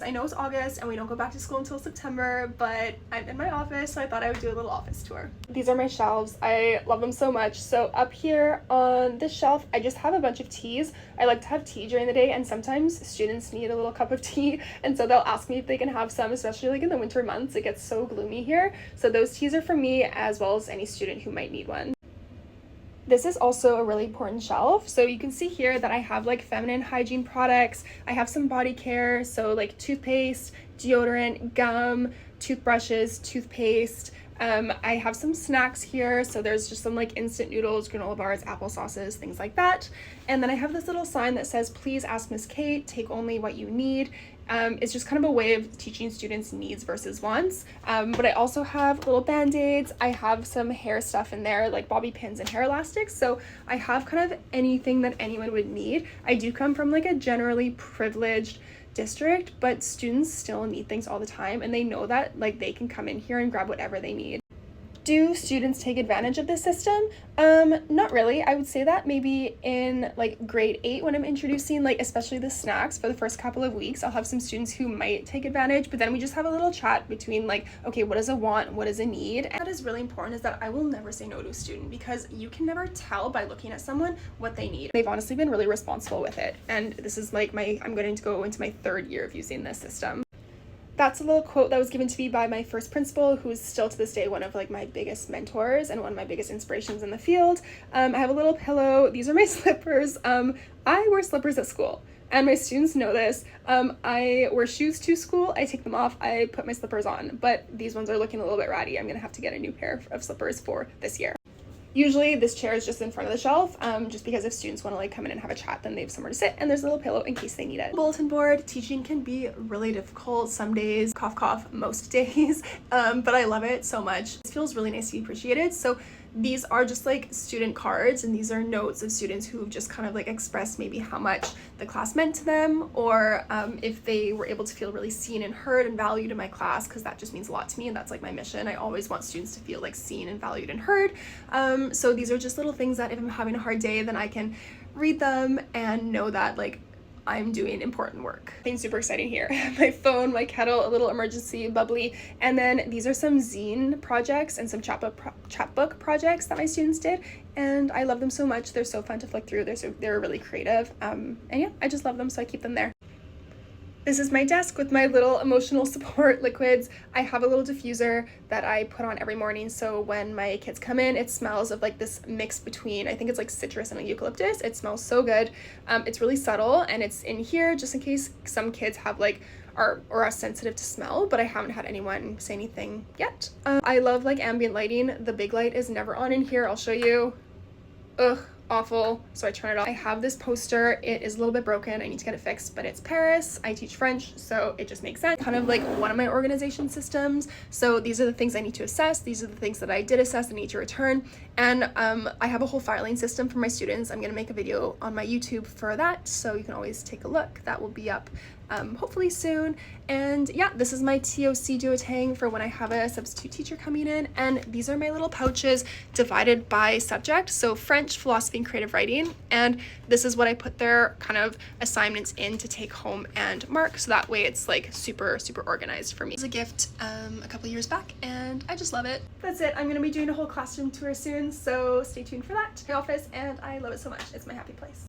I know it's August and we don't go back to school until September, but I'm in my office, so I thought I would do a little office tour. These are my shelves. I love them so much. So up here on this shelf, I just have a bunch of teas. I like to have tea during the day, and sometimes students need a little cup of tea, and so they'll ask me if they can have some, especially like in the winter months. It gets so gloomy here. So those teas are for me, as well as any student who might need one. This is also a really important shelf. So you can see here that I have like feminine hygiene products. I have some body care, so like toothpaste, deodorant, gum, toothbrushes, toothpaste. I have some snacks here. So there's just some like instant noodles, granola bars, applesauces, things like that. And then I have this little sign that says, please ask Miss Kate, take only what you need. It's just kind of a way of teaching students needs versus wants. But I also have little band-aids. I have some hair stuff in there, like bobby pins and hair elastics. So I have kind of anything that anyone would need. I do come from like a generally privileged district, but students still need things all the time, and they know that like they can come in here and grab whatever they need. Do students take advantage of this system? Not really. I would say that maybe in like grade 8, when I'm introducing like especially the snacks for the first couple of weeks, I'll have some students who might take advantage, but then we just have a little chat between like, okay, what does a want, what does a need? And that is really important, is that I will never say no to a student, because you can never tell by looking at someone what they need. They've honestly been really responsible with it, and this is like I'm going to go into my 3rd year of using this system. That's a little quote that was given to me by my first principal, who is still to this day one of like my biggest mentors and one of my biggest inspirations in the field. I have a little pillow. These are my slippers. I wear slippers at school, and my students know this. I wear shoes to school. I take them off. I put my slippers on, but these ones are looking a little bit ratty. I'm gonna have to get a new pair of slippers for this year. Usually this chair is just in front of the shelf, just because if students want to like come in and have a chat, then they have somewhere to sit, and there's a little pillow in case they need it. Bulletin board. Teaching can be really difficult some days, cough cough, most days, but I love it so much. It feels really nice to be appreciated. So these are just like student cards, and these are notes of students who've just kind of like expressed maybe how much the class meant to them, or if they were able to feel really seen and heard and valued in my class, because that just means a lot to me, and that's like my mission. I always want students to feel like seen and valued and heard. So these are just little things that if I'm having a hard day, then I can read them and know that like I'm doing important work. Things super exciting here. My phone, my kettle, a little emergency bubbly, and then these are some zine projects and some chapbook projects that my students did, and I love them so much. They're so fun to flick through. They're really creative, and yeah, I just love them, so I keep them there. This is my desk with my little emotional support liquids. I have a little diffuser that I put on every morning, so when my kids come in, it smells of like this mix between, I think it's like citrus and eucalyptus. It smells so good. It's really subtle, and it's in here just in case some kids have like are sensitive to smell, but I haven't had anyone say anything yet. I love like ambient lighting. The big light is never on in here. I'll show you. Ugh, awful. So I turn it off. I have this poster. It is a little bit broken. I need to get it fixed, but it's Paris. I teach French, so it just makes sense. Kind of like one of my organization systems. So these are the things I need to assess. These are the things that I did assess and need to return. And I have a whole filing system for my students. I'm gonna make a video on my YouTube for that, so you can always take a look. That will be up hopefully soon. And yeah, this is my TOC duotang for when I have a substitute teacher coming in. And these are my little pouches divided by subject. So French, philosophy, and creative writing. And this is what I put their kind of assignments in to take home and mark. So that way it's like super, super organized for me. It was a gift a couple years back, and I just love it. That's it. I'm gonna be doing a whole classroom tour soon, so stay tuned for that. My office, and I love it so much. It's my happy place.